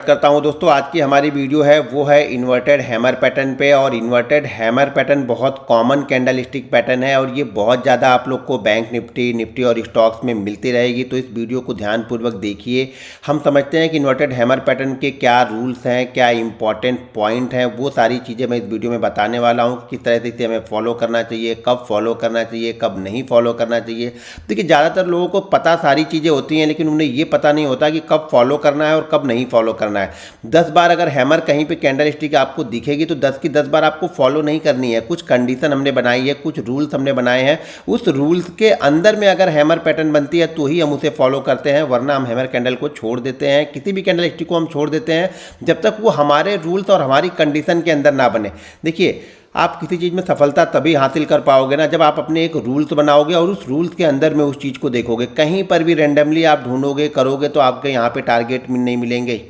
करता हूं दोस्तों। आज की हमारी वीडियो है वो है इन्वर्टेड हैमर पैटर्न पे। और इन्वर्टेड हैमर पैटर्न बहुत कॉमन कैंडल स्टिक पैटर्न है और ये बहुत ज़्यादा आप लोग को बैंक निफ्टी और स्टॉक्स में मिलती रहेगी। तो इस वीडियो को ध्यानपूर्वक देखिए। हम समझते हैं कि इन्वर्टेड हैमर पैटर्न के क्या रूल्स हैं, क्या इंपॉर्टेंट पॉइंट हैं, वो सारी चीज़ें मैं इस वीडियो में बताने वाला हूँ। किस तरह से इसे हमें फॉलो करना चाहिए, कब फॉलो करना चाहिए, कब नहीं फॉलो करना चाहिए। देखिए, ज़्यादातर लोगों को पता सारी चीज़ें होती हैं, लेकिन उन्हें ये पता नहीं होता कि कब फॉलो करना है और कब नहीं फॉलो करना है। 10 बार अगर हैमर कहीं पे कैंडल स्टिक आपको दिखेगी तो 10 की 10 बार आपको फॉलो नहीं करनी है। कुछ कंडीशन हमने बनाई है, कुछ रूल्स हमने बनाए हैं। उस रूल्स के अंदर में अगर हैमर पैटर्न बनती है तो ही हम उसे फॉलो करते हैं, वरना हम हैमर कैंडल को छोड़ देते हैं। किसी भी कैंडल स्टिक को हम छोड़ देते हैं जब तक वो हमारे रूल्स और हमारी कंडीशन के अंदर ना बने। देखिए, आप किसी चीज़ में सफलता तभी हासिल कर पाओगे ना जब आप अपने एक रूल्स बनाओगे और उस रूल्स के अंदर में उस चीज़ को देखोगे। कहीं पर भी रैंडमली आप ढूंढोगे करोगे तो आपके यहाँ पे टारगेट नहीं मिलेंगे,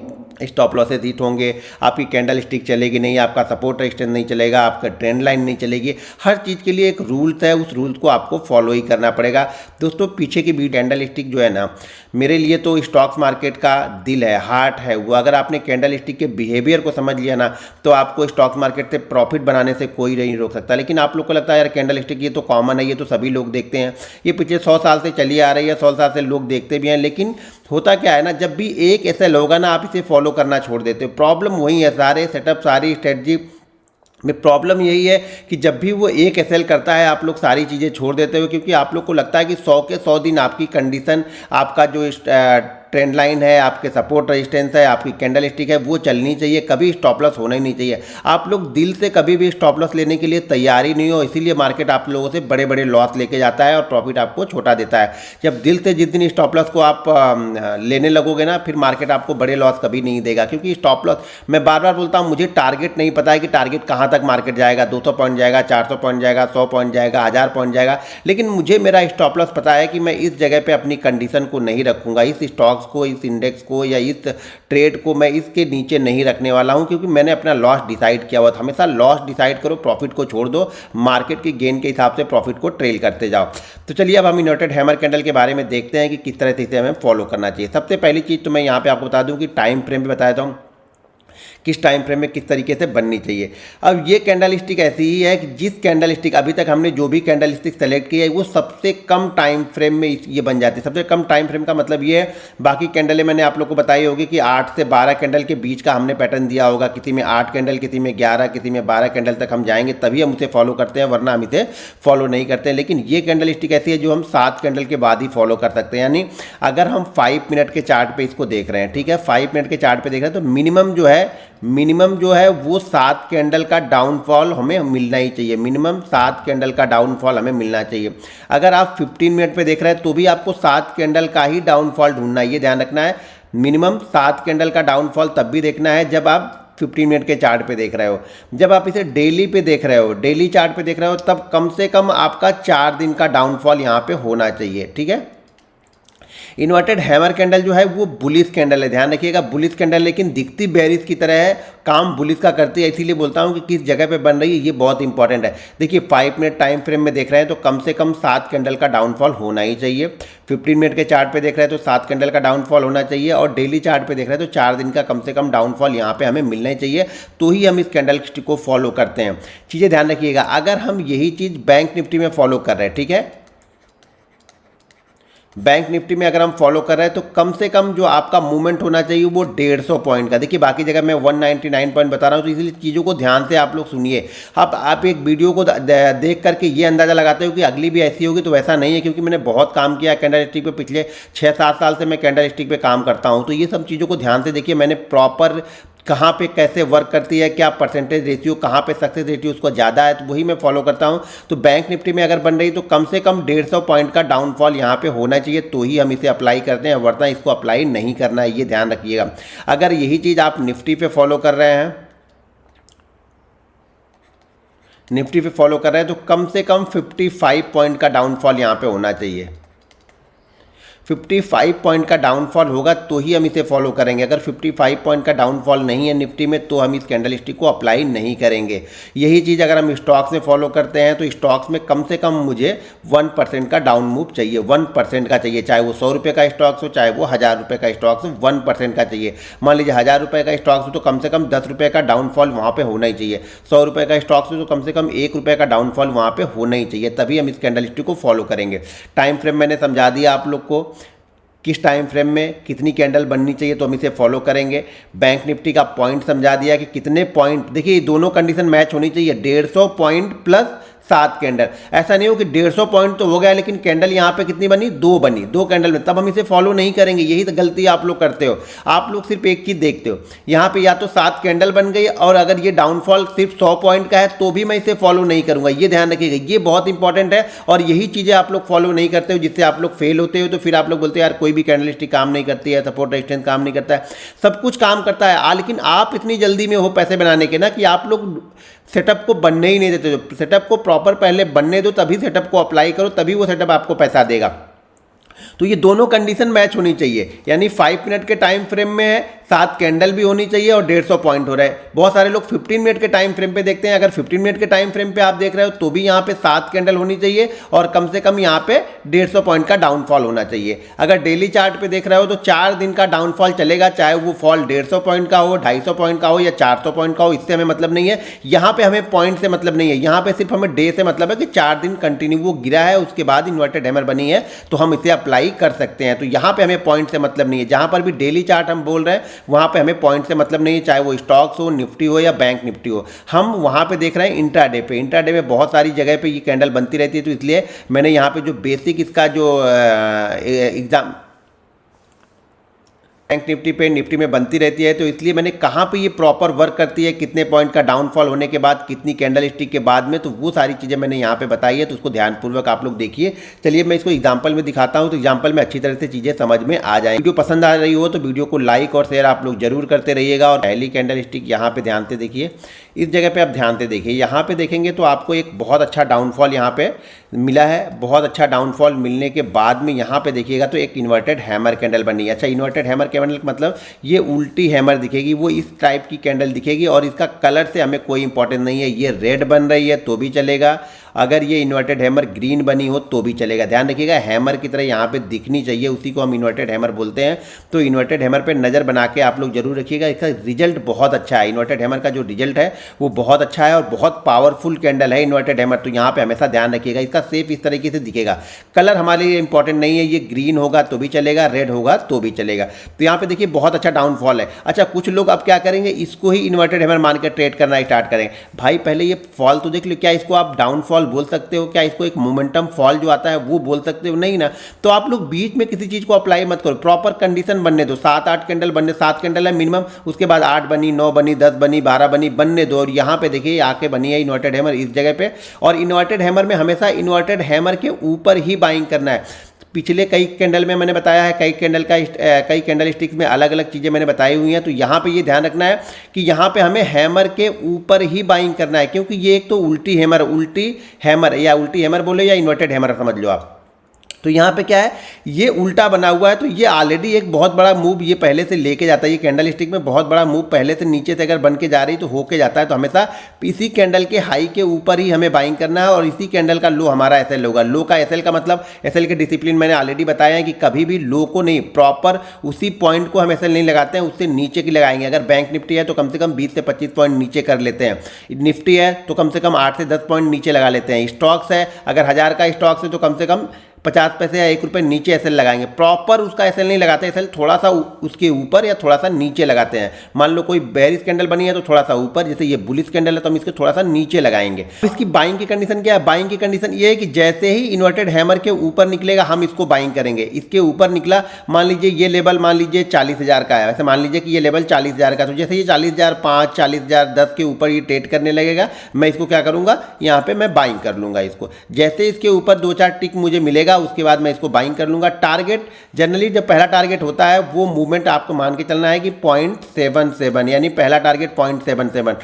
स्टॉप लॉसेस हिट होंगे, आपकी कैंडल स्टिक चलेगी नहीं, आपका सपोर्ट रेजिस्टेंस नहीं चलेगा, आपका ट्रेंड लाइन नहीं चलेगी। हर चीज़ के लिए एक रूल्स है, उस रूल्स को आपको फॉलो ही करना पड़ेगा। दोस्तों, पीछे की भी कैंडल स्टिक जो है ना, मेरे लिए तो स्टॉक्स मार्केट का दिल है, हार्ट है वो। अगर आपने कैंडल स्टिक के बिहेवियर को समझ लिया ना तो आपको स्टॉक्स मार्केट से प्रॉफिट बनाने से कोई नहीं रोक सकता। लेकिन आप लोग को लगता है यार कैंडल स्टिक ये तो कॉमन है, ये तो सभी लोग देखते हैं, ये पिछले 100 साल से चली आ रही है, 100 साल से लोग देखते भी हैं। लेकिन होता क्या है ना, जब भी एक ऐसा होगा ना आप इसे फॉलो करना छोड़ देते हो। प्रॉब्लम वही है, सारे सेटअप सारी स्ट्रेटजी में प्रॉब्लम यही है कि जब भी वो एक एसएल करता है आप लोग सारी चीज़ें छोड़ देते हो, क्योंकि आप लोग को लगता है कि 100 के 100 दिन आपकी कंडीशन, आपका जो ट्रेंड लाइन है, आपके सपोर्ट रेजिस्टेंस है, आपकी कैंडल स्टिक है, वो चलनी चाहिए, कभी स्टॉप लॉस होना ही नहीं चाहिए। आप लोग दिल से कभी भी स्टॉप लॉस लेने के लिए तैयार ही नहीं हो, इसीलिए मार्केट आप लोगों से बड़े बड़े लॉस लेके जाता है और प्रॉफिट आपको छोटा देता है। जब दिल से जिस दिन स्टॉप लॉस को आप लेने लगोगे ना, फिर मार्केट आपको बड़े लॉस कभी नहीं देगा। क्योंकि स्टॉप लॉस, मैं बार बार बोलता हूँ, मुझे टारगेट नहीं पता है कि टारगेट कहाँ तक मार्केट जाएगा, 200 पॉइंट जाएगा, 400 पॉइंट जाएगा, 100 पॉइंट जाएगा, 1000 पॉइंट जाएगा। लेकिन मुझे मेरा स्टॉप लॉस पता है कि मैं इस जगह पे अपनी कंडीशन को नहीं रखूंगा, इस स्टॉक्स को, इस इंडेक्स को या इस ट्रेड को मैं इसके नीचे नहीं रखने वाला हूं, क्योंकि मैंने अपना लॉस डिसाइड किया हुआ था। हमेशा लॉस डिसाइड करो, प्रॉफिट को छोड़ दो, मार्केट की गेन के हिसाब से प्रॉफिट को ट्रेल करते जाओ। तो चलिए अब हम इन्वर्टेड हैमर कैंडल के बारे में देखते हैं कि किस तरह से इसे हमें फॉलो करना चाहिए। सबसे पहली चीज़ तो मैं यहाँ पे आपको बता दूँ कि टाइम फ्रेम भी बताया था, किस टाइम फ्रेम में किस तरीके से बननी चाहिए। अब ये कैंडल स्टिक ऐसी ही है कि जिस कैंडल स्टिक अभी तक हमने जो भी कैंडल स्टिक सेलेक्ट की है वो सबसे कम टाइम फ्रेम में ये बन जाती है। सबसे कम टाइम फ्रेम का मतलब ये है, बाकी कैंडलें मैंने आप लोग को बताई होगी कि 8 से 12 कैंडल के बीच का हमने पैटर्न दिया होगा, किसी में 8 कैंडल, किसी में 11, किसी में 12 कैंडल तक हम जाएंगे तभी हम उसे फॉलो करते हैं, वरना हम इसे फॉलो नहीं करते हैं। लेकिन ये कैंडल स्टिक ऐसी है जो हम 7 कैंडल के बाद ही फॉलो कर सकते हैं। यानी अगर हम 5 मिनट के चार्ट पे इसको देख रहे हैं, ठीक है, 5 मिनट के चार्ट पे देख रहे हैं, तो मिनिमम जो है वो 7 कैंडल का डाउनफॉल हमें मिलना ही चाहिए। मिनिमम 7 कैंडल का डाउनफॉल हमें मिलना चाहिए। अगर आप 15 मिनट पे देख रहे हैं तो भी आपको 7 कैंडल का ही डाउनफॉल ढूंढना है, ये ध्यान रखना है। मिनिमम 7 कैंडल का डाउनफॉल तब भी देखना है जब आप 15 मिनट के चार्ट पे देख रहे हो। जब आप इसे डेली पे देख रहे हो, डेली चार्ट पे देख रहे हो, तब कम से कम आपका 4 दिन का डाउनफॉल यहाँ पे होना चाहिए, ठीक है। इन्वर्टेड हैमर कैंडल जो है वो बुलिश कैंडल है, ध्यान रखिएगा, बुलिश कैंडल, लेकिन दिखती बेरिश की तरह है, काम बुलिश का करती है। इसीलिए बोलता हूँ कि किस जगह पे बन रही है ये बहुत इंपॉर्टेंट है। देखिए, 5 मिनट टाइम फ्रेम में देख रहे हैं तो कम से कम 7 कैंडल का डाउनफॉल होना ही चाहिए। 15 मिनट के चार्ट पे देख रहे हैं तो 7 कैंडल का डाउनफॉल होना चाहिए, और डेली चार्ट पे देख रहे हैं तो 4 दिन का कम से कम डाउनफॉल यहाँ पे हमें मिलना ही चाहिए, तो ही हम इस कैंडल स्टिक को फॉलो करते हैं। चीज़ें ध्यान रखिएगा, अगर हम यही चीज़ बैंक निफ्टी में फॉलो कर रहे हैं, ठीक है, बैंक निफ्टी में अगर हम फॉलो कर रहे हैं तो कम से कम जो आपका मूवमेंट होना चाहिए वो 150 पॉइंट का। देखिए, बाकी जगह मैं 199 पॉइंट बता रहा हूँ, तो इसलिए चीज़ों को ध्यान से आप लोग सुनिए। आप एक वीडियो को देख करके ये अंदाज़ा लगाते हो कि अगली भी ऐसी होगी, तो वैसा नहीं है, क्योंकि मैंने बहुत काम किया कैंडल स्टिक पे। पिछले 6-7 साल से मैं कैंडल स्टिक पे काम करता हूँ, तो ये सब चीज़ों को ध्यान से देखिए। मैंने प्रॉपर कहाँ पे कैसे वर्क करती है, क्या परसेंटेज रेशियो, कहाँ पे सक्सेस रेशियो उसको ज़्यादा है, तो वही मैं फॉलो करता हूँ। तो बैंक निफ्टी में अगर बन रही तो कम से कम 150 पॉइंट का डाउनफॉल यहाँ पे होना चाहिए, तो ही हम इसे अप्लाई करते हैं, वरना इसको अप्लाई नहीं करना है, ये ध्यान रखिएगा। अगर यही चीज़ आप निफ्टी पे फॉलो कर रहे हैं, निफ्टी पे फॉलो कर रहे हैं, तो कम से कम 55 पॉइंट का डाउनफॉल यहाँ पे होना चाहिए। 55 पॉइंट का डाउनफॉल होगा तो ही हम इसे फॉलो करेंगे। अगर 55 पॉइंट का डाउनफॉल नहीं है निफ्टी में तो हम इस कैंडल स्टिक को अप्लाई नहीं करेंगे। यही चीज़ अगर हम स्टॉक्स में फॉलो करते हैं तो स्टॉक्स में कम से कम मुझे 1% का डाउन मूव चाहिए, 1% का चाहिए, चाहे वो 100 रुपये का स्टॉक्स हो चाहे वो 1000 रुपये का स्टॉक्स हो, 1% का चाहिए। मान लीजिए 1000 रुपये का स्टॉक्स हो तो कम से कम 10 रुपये का डाउनफॉल वहाँ पे होना ही चाहिए। 100 रुपये का स्टॉक्स हो तो कम से कम 1 रुपये का डाउनफॉल वहाँ पे होना ही चाहिए, तभी हम इस कैंडल स्टिक को फॉलो करेंगे। टाइम फ्रेम मैंने समझा दिया आप लोग को, किस टाइम फ्रेम में कितनी कैंडल बननी चाहिए तो हम इसे फॉलो करेंगे। बैंक निफ्टी का पॉइंट समझा दिया कि कितने पॉइंट, देखिए दोनों कंडीशन मैच होनी चाहिए, 150 पॉइंट प्लस 7 कैंडल। ऐसा नहीं हो कि 150 पॉइंट तो हो गया लेकिन कैंडल यहाँ पे कितनी बनी, 2 बनी, 2 कैंडल में, तब हम इसे फॉलो नहीं करेंगे। यही तो गलती आप लोग करते हो। आप लोग सिर्फ एक चीज़ देखते हो, यहाँ पे या तो 7 कैंडल बन गई और अगर ये डाउनफॉल सिर्फ 100 पॉइंट का है तो भी मैं इसे फॉलो नहीं करूँगा। ये ध्यान रखिएगा, ये बहुत इंपॉर्टेंट है और यही चीज़ें आप लोग फॉलो नहीं करते हो जिससे आप लोग फेल होते हो। तो फिर आप लोग बोलते हो यार कोई भी कैंडल स्टिक काम नहीं करती है, सपोर्ट रेजिस्टेंस काम नहीं करता है, सब कुछ काम करता है, लेकिन आप इतनी जल्दी में हो पैसे बनाने के ना कि आप लोग सेटअप को बनने ही नहीं देते। जो सेटअप को प्रॉपर पहले बनने दो, तभी सेटअप को अप्लाई करो, तभी वो सेटअप आपको पैसा देगा। तो ये दोनों कंडीशन मैच होनी चाहिए, यानी 5 मिनट के टाइम फ्रेम में है, 7 कैंडल भी होनी चाहिए और 150 पॉइंट हो रहा है। बहुत सारे लोग 15 मिनट के टाइम फ्रेम पे देखते हैं, अगर 15 मिनट के टाइम फ्रेम पे आप देख रहे हो तो भी यहाँ पे 7 कैंडल होनी चाहिए और कम से कम यहाँ पे 150 पॉइंट का डाउनफॉल होना चाहिए। अगर डेली चार्ट पे देख रहे हो तो 4 दिन का डाउनफॉल चलेगा, चाहे वो फॉल 150 पॉइंट का हो, 250 पॉइंट का हो या 400 पॉइंट का हो, इससे हमें मतलब नहीं है। यहाँ पे हमें पॉइंट से मतलब नहीं है, यहाँ पे सिर्फ हमें डे से मतलब है कि 4 दिन कंटिन्यू वो गिरा है, उसके बाद इन्वर्टेड हैमर बनी है तो हम इसे अप्लाई कर सकते हैं। तो यहाँ पे हमें पॉइंट से मतलब नहीं है, जहाँ पर भी डेली चार्ट हम बोल रहे हैं वहाँ पे हमें पॉइंट से मतलब नहीं है, चाहे वो स्टॉक्स हो, निफ्टी हो या बैंक निफ्टी हो। हम वहाँ पे देख रहे हैं इंट्राडे पे। इंट्राडे में बहुत सारी जगह पे ये कैंडल बनती रहती है, तो इसलिए मैंने यहाँ पे जो बेसिक इसका जो एग्जाम बैंक निफ्टी पे निफ्टी में बनती रहती है, तो इसलिए मैंने कहाँ पे ये प्रॉपर वर्क करती है, कितने पॉइंट का डाउनफॉल होने के बाद, कितनी कैंडल स्टिक के बाद में, तो वो सारी चीज़ें मैंने यहाँ पे बताई है, तो उसको ध्यानपूर्वक आप लोग देखिए। चलिए मैं इसको एग्जांपल में दिखाता हूँ, तो एग्जांपल में अच्छी तरह से चीज़ें समझ में आ जाए। वीडियो पसंद आ रही हो तो वीडियो को लाइक और शेयर आप लोग जरूर करते रहिएगा। और पहली कैंडल स्टिक यहाँ पर ध्यान से देखिए, इस जगह पर आप ध्यान से देखिए, यहाँ पर देखेंगे तो आपको एक बहुत अच्छा डाउनफॉल यहाँ पर मिला है। बहुत अच्छा डाउनफॉल मिलने के बाद में यहाँ पे देखिएगा तो एक इन्वर्टेड हैमर कैंडल बनी है। अच्छा, इन्वर्टेड हैमर कैंडल मतलब ये उल्टी हैमर दिखेगी, वो इस टाइप की कैंडल दिखेगी और इसका कलर से हमें कोई इंपॉर्टेंस नहीं है। ये रेड बन रही है तो भी चलेगा, अगर ये इन्वर्टेड हैमर ग्रीन बनी हो तो भी चलेगा। ध्यान रखिएगा, हैमर की तरह यहाँ पे दिखनी चाहिए, उसी को हम इन्वर्टेड हैमर बोलते हैं। तो इन्वर्टेड हैमर पे नज़र बना के आप लोग जरूर रखिएगा, इसका रिजल्ट बहुत अच्छा है। इन्वर्टेड हैमर का जो रिजल्ट है वो बहुत अच्छा है और बहुत पावरफुल कैंडल है इन्वर्टेड हैमर। तो यहाँ पे हमेशा ध्यान रखिएगा, इसका शेप इस तरीके से दिखेगा। कलर हमारे लिए इंपॉर्टेंट नहीं है, ये ग्रीन होगा तो भी चलेगा, रेड होगा तो भी चलेगा। तो यहाँ पे देखिए बहुत अच्छा डाउनफॉल है। अच्छा, कुछ लोग अब क्या करेंगे, इसको ही इन्वर्टेड हैमर मान के ट्रेड करना स्टार्ट करेंगे। भाई पहले ये फॉल तो देख लो, क्या इसको आप डाउनफॉल बोल सकते हो? क्या इसको एक मोमेंटम फॉल जो आता है वो बोल सकते हो? नहीं ना। तो आप लोग बीच में किसी चीज़ को अप्लाई मत करो, प्रॉपर कंडीशन बनने दो। 7-8 कैंडल बनने, 7 कैंडल है मिनिमम, उसके बाद 8 बनी, 9 बनी, 10 बनी, 12 बनी, बनने दो। और यहाँ पे देखिए आके बनी है इन्वर्टेड हैमर इस जगह पे। और इन्वर्टेड हैमर में हमेशा इन्वर्टेड हैमर के ऊपर ही बाइंग करना है। पिछले कई कैंडल में मैंने बताया है, कई कैंडल स्टिक्स में अलग अलग चीज़ें मैंने बताई हुई हैं। तो यहाँ पे ये ध्यान रखना है कि यहाँ पे हमें हैमर के ऊपर ही बाइंग करना है, क्योंकि ये एक तो उल्टी हैमर या उल्टी हैमर बोले या इन्वर्टेड हैमर समझ लो आप। तो यहाँ पे क्या है, ये उल्टा बना हुआ है, तो ये ऑलरेडी एक बहुत बड़ा मूव ये पहले से लेके जाता है। ये कैंडल स्टिक में बहुत बड़ा मूव पहले से नीचे से अगर बन के जा रही तो होके जाता है। तो हमेशा इसी कैंडल के हाई के ऊपर ही हमें बाइंग करना है और इसी कैंडल का लो हमारा एसएल होगा। लो का एसएल का मतलब, एसएल के डिसिप्लिन मैंने ऑलरेडी बताया है कि कभी भी लो को नहीं, प्रॉपर उसी पॉइंट को हम एसएल नहीं लगाते हैं, उससे नीचे की लगाएंगे। अगर बैंक निफ्टी है तो कम से कम 20 से 25 पॉइंट नीचे कर लेते हैं। निफ्टी है तो कम से कम 8 से 10 पॉइंट नीचे लगा लेते हैं। स्टॉक्स है, अगर 1000 का स्टॉक्स है तो कम से कम 50 पैसे या 1 रुपये नीचे एसएल लगाएंगे। प्रॉपर उसका एसएल नहीं लगाते, एसएल थोड़ा सा उसके ऊपर या थोड़ा सा नीचे लगाते हैं। मान लो कोई बेयरिश कैंडल बनी है तो थोड़ा सा ऊपर, जैसे ये बुलिश कैंडल है तो हम इसके थोड़ा सा नीचे लगाएंगे। इसकी बाइंग की कंडीशन क्या है? बाइंग की कंडीशन ये है कि जैसे ही इन्वर्टेड हैमर के ऊपर निकलेगा हम इसको बाइंग करेंगे। इसके ऊपर निकला, मान लीजिए ये लेवल मान लीजिए 40,000 का है, वैसे मान लीजिए कि ये लेवल 40,000 का, तो जैसे ये 40,005, 40,010 के ऊपर ये ट्रेड करने लगेगा, मैं इसको क्या करूँगा, यहाँ पर मैं बाइंग कर लूँगा इसको। जैसे इसके ऊपर 2-4 टिक मुझे मिलेगा उसके बाद मैं इसको बाइंग कर लूंगा। टारगेट जनरली जब पहला टारगेट होता है वो मूवमेंट आपको मान के चलना है कि 0.77, यानी पहला टारगेट 0.77।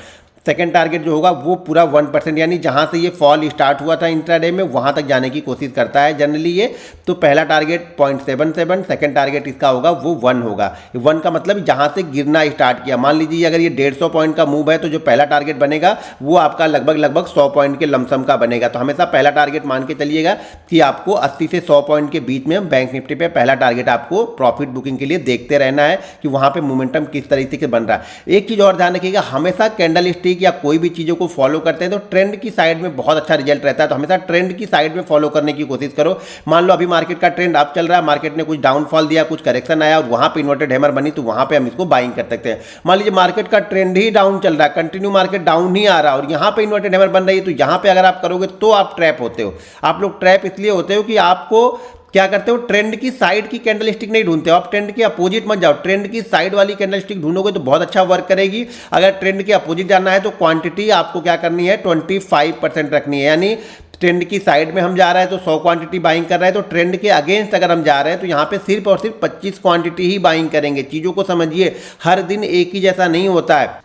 सेकंड टारगेट जो होगा वो पूरा 1%, यानी जहां से ये फॉल स्टार्ट हुआ था इंट्राडे में वहां तक जाने की कोशिश करता है जनरली ये। तो पहला टारगेट 0.77, सेकंड टारगेट इसका होगा वो 1 होगा। 1 का मतलब जहां से गिरना स्टार्ट किया, मान लीजिए अगर ये 150 पॉइंट का मूव है तो जो पहला टारगेट बनेगा वो आपका लगभग 100 पॉइंट के लमसम का बनेगा। तो हमेशा पहला टारगेट मान के चलिएगा कि आपको 80 से 100 पॉइंट के बीच में बैंक निफ्टी पे पहला टारगेट आपको प्रॉफिट बुकिंग के लिए देखते रहना है कि वहां पे मोमेंटम किस तरीके से बन रहा है। एक चीज और ध्यान रखिएगा, हमेशा कैंडल स्टिक या कोई भी चीजों को फॉलो करते हैं तो ट्रेंड की साइड में बहुत अच्छा रिजल्ट रहता है। तो हमेशा ट्रेंड की साइड में फॉलो करने की कोशिश करो। मान लो अभी मार्केट का ट्रेंड अप चल रहा है, मार्केट ने कुछ डाउनफॉल दिया, कुछ करेक्शन आया और वहां पे इन्वर्टेड हैमर बनी, तो वहां पे हम इसको बाइंग कर सकते हैं। मान लीजिए मार्केट का ट्रेंड ही डाउन चल रहा है, कंटिन्यू मार्केट डाउन ही आ रहा है और यहां पे इन्वर्टेड हैमर बन रही है, तो यहां पे अगर आप करोगे तो आप ट्रैप होते हो। आप लोग ट्रैप इसलिए होते हो कि आपको क्या करते हो, ट्रेंड की साइड की कैंडल स्टिक नहीं ढूंढते हो, आप ट्रेंड के अपोजिट मत जाओ, ट्रेंड की साइड वाली कैंडल स्टिक ढूंढोगे तो बहुत अच्छा वर्क करेगी। अगर ट्रेंड के अपोजिट जाना है तो क्वांटिटी आपको क्या करनी है, 25% रखनी है, यानी ट्रेंड की साइड में हम जा रहे हैं तो 100 क्वांटिटी बाइंग कर रहे हैं, तो ट्रेंड के अगेंस्ट अगर हम जा रहे हैं तो यहाँ पे सिर्फ और सिर्फ 25 क्वांटिटी ही बाइंग करेंगे। चीज़ों को समझिए, हर दिन एक ही जैसा नहीं होता है।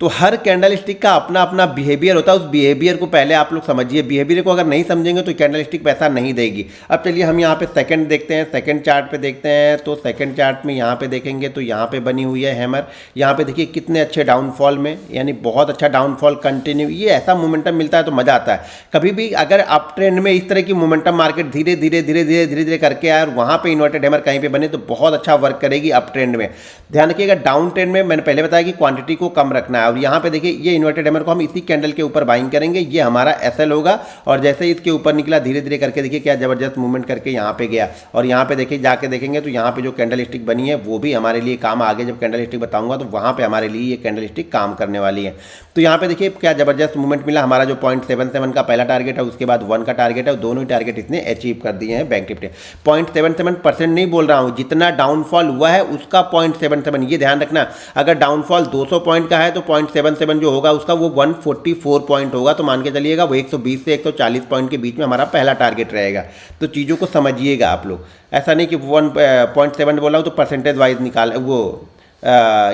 तो हर कैंडल स्टिक का अपना अपना बिहेवियर होता है, उस बिहेवियर को पहले आप लोग समझिए। बिहेवियर को अगर नहीं समझेंगे तो कैंडल स्टिक पैसा नहीं देगी। अब चलिए हम यहाँ पे सेकंड देखते हैं, सेकंड चार्ट पे देखते हैं। तो सेकंड चार्ट में यहाँ पे देखेंगे तो यहाँ पे बनी हुई है हैमर। यहाँ पे देखिए कितने अच्छे डाउनफॉल में, यानी बहुत अच्छा डाउनफॉल कंटिन्यू, ये ऐसा मोमेंटम मिलता है तो मज़ा आता है। कभी भी अगर अप ट्रेंड में इस तरह की मोमेंटम मार्केट धीरे धीरे करके आए और वहाँ पर इन्वर्टेड हैमर कहीं पर बने तो बहुत अच्छा वर्क करेगी अप ट्रेंड में। ध्यान रखिएगा, डाउन ट्रेंड में मैंने पहले बताया कि क्वांटिटी को कम रखना है। और यहाँ पे देखिए ये इन्वर्टेड हैमर को हम इसी कैंडल के ऊपर बाइंग करेंगे, ये हमारा एसएल होगा। और जैसे ही इसके ऊपर निकला धीरे धीरे करके देखिए क्या जबरदस्त मूवमेंट करके यहाँ पे गया। और यहाँ पे देखिए जाके देखेंगे तो यहाँ पे जो कैंडल स्टिक बनी है वो भी हमारे लिए काम, आगे जब कैंडल स्टिक बताऊंगा तो वहाँ पे हमारे लिए ये कैंडल स्टिक काम करने वाली है। तो यहाँ पे देखिए क्या जबरदस्त मूवमेंट मिला। हमारा जो 0.77 का पहला टारगेट है, उसके बाद 1 का टारगेट है, दोनों ही टारगेट इसने अचीव कर दिए हैं बैंक निफ्टी। 0.77% नहीं बोल रहा हूँ, जितना डाउनफॉल हुआ है उसका 0.77, ये ध्यान रखना। अगर डाउनफॉल 200 पॉइंट का है तो 0.77 जो होगा उसका वो 144 पॉइंट होगा। तो मान के चलिएगा वो 120 से 140 पॉइंट के बीच में हमारा पहला टारगेट रहेगा। तो चीज़ों को समझिएगा आप लोग, ऐसा नहीं कि 1.7 बोला हूँ तो परसेंटेज वाइज निकाल, वो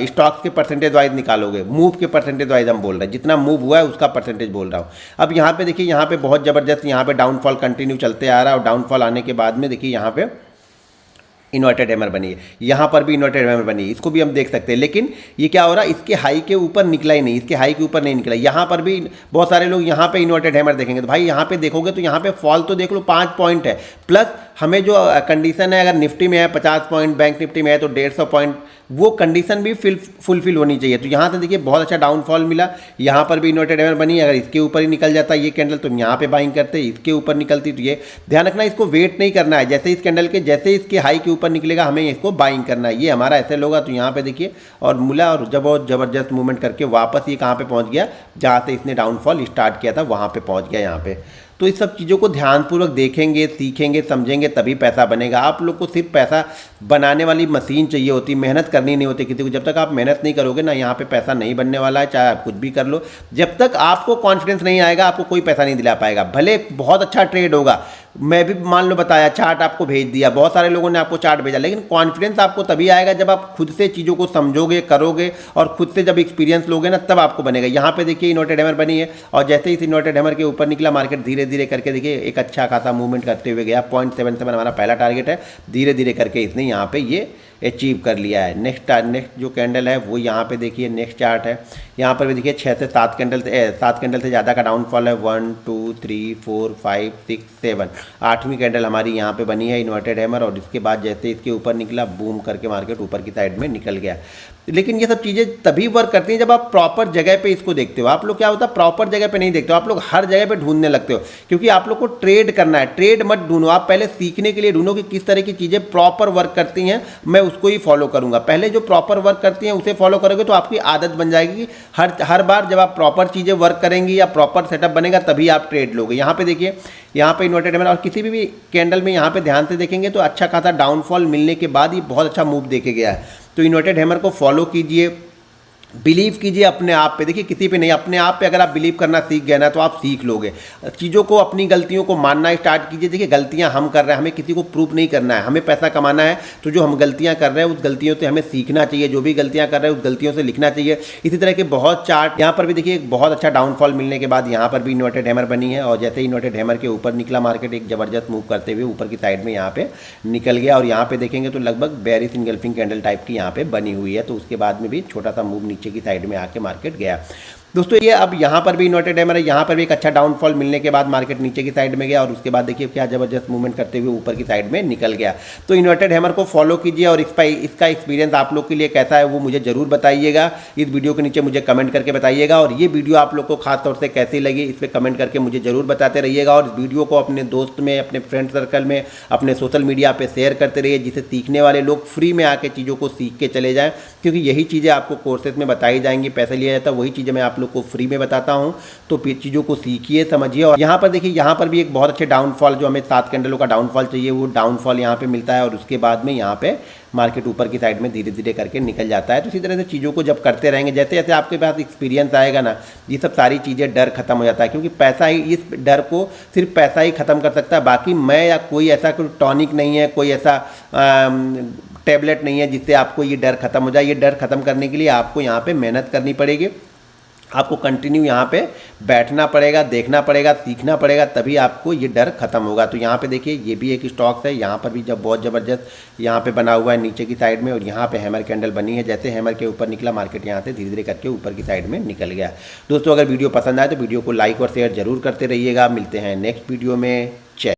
स्टॉक्स के परसेंटेज वाइज निकालोगे, मूव के परसेंटेज वाइज हम बोल रहे हैं, जितना मूव हुआ है उसका परसेंटेज बोल रहा हूँ। अब यहाँ पे देखिए, यहाँ पे बहुत ज़बरदस्त यहाँ पे डाउनफॉल कंटिन्यू चलते आ रहा है और डाउनफॉल आने के बाद में देखिए यहाँ पे इन्वर्टेड हैमर बनी है, यहाँ पर भी इन्वर्टेड हैमर बनी है, इसको भी हम देख सकते हैं। लेकिन ये क्या हो रहा है, इसके हाई के ऊपर निकला ही नहीं, इसके हाई के ऊपर नहीं निकला। यहाँ पर भी बहुत सारे लोग यहाँ पे इन्वर्टेड हैमर देखेंगे तो भाई यहाँ पे देखोगे तो यहाँ पे फॉल तो देख लो 5 पॉइंट है, प्लस हमें जो कंडीशन है, अगर निफ्टी में है 50 पॉइंट, बैंक निफ्टी में है तो 150 पॉइंट, वो कंडीशन भी फुलफिल होनी चाहिए। तो यहाँ से देखिए बहुत अच्छा डाउनफॉल मिला, यहाँ पर भी इन्वर्टेड हैमर बनी। अगर इसके ऊपर ही निकल जाता ये कैंडल तो यहाँ पे बाइंग करते, इसके ऊपर निकलती तो ये ध्यान रखना, इसको वेट नहीं करना है। जैसे इस कैंडल के जैसे इसके हाई के ऊपर निकलेगा हमें इसको बाइंग करना है। ये हमारा ऐसे होगा तो यहाँ पे देखिए और मिला और जब बहुत ज़बरदस्त मूवमेंट करके वापस ये कहाँ पे पहुँच गया, जहाँ से इसने डाउनफॉल स्टार्ट किया था वहाँ पे पहुँच गया यहाँ पे। तो इस सब चीज़ों को ध्यानपूर्वक देखेंगे, सीखेंगे, समझेंगे तभी पैसा बनेगा। आप लोग को सिर्फ पैसा बनाने वाली मशीन चाहिए होती, मेहनत करनी नहीं होती किसी को। जब तक आप मेहनत नहीं करोगे ना, यहाँ पे पैसा नहीं बनने वाला है, चाहे आप कुछ भी कर लो। जब तक आपको कॉन्फिडेंस नहीं आएगा आपको कोई पैसा नहीं दिला पाएगा। भले बहुत अच्छा ट्रेड होगा, मैं भी मान लो बताया, चार्ट आपको भेज दिया, बहुत सारे लोगों ने आपको चार्ट भेजा, लेकिन कॉन्फिडेंस आपको तभी आएगा जब आप खुद से चीज़ों को समझोगे, करोगे और खुद से जब एक्सपीरियंस लोगे ना, तब आपको बनेगा। यहाँ पे देखिए इन्वर्टेड हैमर बनी है और जैसे ही इस इन्वर्टेड हैमर के ऊपर निकला मार्केट धीरे धीरे करके देखिए एक अच्छा खासा मूवमेंट करते हुए गया। 0.77 हमारा पहला टारगेट है, धीरे धीरे करके इसने यहाँ पे ये अचीव कर लिया है। नेक्स्ट जो कैंडल है वो यहाँ पे देखिए नेक्स्ट चार्ट है, यहाँ पर भी देखिए 6 से 7 कैंडल से ज़्यादा का डाउनफॉल है। 1 2 3 4 5 6 7 8वीं कैंडल हमारी यहाँ पे बनी है इन्वर्टेड हैमर। और इसके बाद जैसे इसके ऊपर निकला बूम करके मार्केट ऊपर की साइड में निकल गया। लेकिन ये सब चीज़ें तभी वर्क करती हैं जब आप प्रॉपर जगह पे इसको देखते हो। आप लोग क्या होता है, प्रॉपर जगह पे नहीं देखते हो, आप लोग हर जगह पे ढूंढने लगते हो, क्योंकि आप लोग को ट्रेड करना है। ट्रेड मत ढूंढो, आप पहले सीखने के लिए ढूंढो कि किस तरह की चीज़ें प्रॉपर वर्क करती हैं, मैं उसको ही फॉलो करूंगा। पहले जो प्रॉपर वर्क करती हैं उसे फॉलो करोगे तो आपकी आदत बन जाएगी। हर बार जब आप प्रॉपर चीज़ें वर्क करेंगी या प्रॉपर सेटअप बनेगा तभी आप ट्रेड लोगे। यहाँ पे देखिए, यहाँ पे इन्वर्टेड हैमर और किसी भी कैंडल में यहाँ पे ध्यान से देखेंगे तो अच्छा खासा डाउनफॉल मिलने के बाद ये बहुत अच्छा मूव देखे गया है। तो इन्वर्टेड हैमर को फॉलो कीजिए, बिलीव कीजिए अपने आप पे। देखिए किसी पे नहीं, अपने आप पे अगर आप बिलीव करना सीख गए ना तो आप सीख लोगे चीज़ों को। अपनी गलतियों को मानना स्टार्ट कीजिए। देखिए गलतियां हम कर रहे हैं, हमें किसी को प्रूफ नहीं करना है, हमें पैसा कमाना है। तो जो हम गलतियां कर रहे हैं उस गलतियों से हमें सीखना चाहिए, जो भी गलतियां कर रहे हैं उस गलतियों से लिखना चाहिए। इसी तरह के बहुत चार्ट यहाँ पर भी देखिए, एक बहुत अच्छा डाउनफॉल मिलने के बाद यहाँ पर भी इन्वर्टेड हैमर बनी है, और जैसे ही इन्वर्टेड हैमर के ऊपर निकला मार्केट एक ज़बरदस्त मूव करते हुए ऊपर की साइड में यहाँ पे निकल गया, और यहाँ पे देखेंगे तो लगभग बेयरिश इनगल्फिंग कैंडल टाइप की यहाँ पे बनी हुई है। तो उसके बाद में भी छोटा सा मूव नीचे की साइड में आके मार्केट गया। दोस्तों ये अब यहाँ पर भी इन्वर्टेड हैमर है, यहाँ पर भी एक अच्छा डाउनफॉल मिलने के बाद मार्केट नीचे की साइड में गया, और उसके बाद देखिए क्या ज़बरदस्त मूवमेंट करते हुए ऊपर की साइड में निकल गया। तो इन्वर्टेड हैमर को फॉलो कीजिए, और इसका एक्सपीरियंस आप लोग के लिए कैसा है वो मुझे ज़रूर बताइएगा। इस वीडियो के नीचे मुझे कमेंट करके बताइएगा, और ये वीडियो आप लोग को खास तौर से कैसी लगी इस पर कमेंट करके मुझे ज़रूर बताते रहिएगा। और इस वीडियो को अपने दोस्त में, अपने फ्रेंड सर्कल में, अपने सोशल मीडिया पर शेयर करते रहिए, जिससे सीखने वाले लोग फ्री में आके चीज़ों को सीख के चले जाएँ, क्योंकि यही चीज़ें आपको कोर्सेज में बताई जाएंगी, पैसे लिया जाता है, वही चीज़ें मैं आप लोग को फ्री में बताता हूं। तो चीज़ों को सीखिए, समझिए। और यहाँ पर देखिए, यहाँ पर भी एक बहुत अच्छे डाउनफॉल, जो हमें 7 कैंडलों का डाउनफॉल चाहिए वो डाउनफॉल यहाँ पे मिलता है, और उसके बाद में यहाँ पे मार्केट ऊपर की साइड में धीरे धीरे करके निकल जाता है। तो इसी तरह से चीज़ों को जब करते रहेंगे, जैसे जैसे आपके पास एक्सपीरियंस आएगा ना, ये सब सारी चीज़ें डर खत्म हो जाता है, क्योंकि पैसा ही, इस डर को सिर्फ पैसा ही खत्म कर सकता है। बाकी मैं या कोई ऐसा कोई टॉनिक नहीं है, कोई ऐसा टैबलेट नहीं है जिससे आपको ये डर खत्म हो जाए। ये डर खत्म करने के लिए आपको यहाँ पे मेहनत करनी पड़ेगी, आपको कंटिन्यू यहाँ पे बैठना पड़ेगा, देखना पड़ेगा, सीखना पड़ेगा, तभी आपको ये डर खत्म होगा। तो यहाँ पे देखिए ये भी एक स्टॉक्स है, यहाँ पर भी जब बहुत ज़बरदस्त यहाँ पे बना हुआ है नीचे की साइड में, और यहाँ पे हैमर कैंडल बनी है। जैसे हैमर के ऊपर निकला मार्केट यहाँ से धीरे धीरे करके ऊपर की साइड में निकल गया। दोस्तों अगर वीडियो पसंद आए तो वीडियो को लाइक और शेयर जरूर करते रहिएगा। मिलते हैं नेक्स्ट वीडियो में।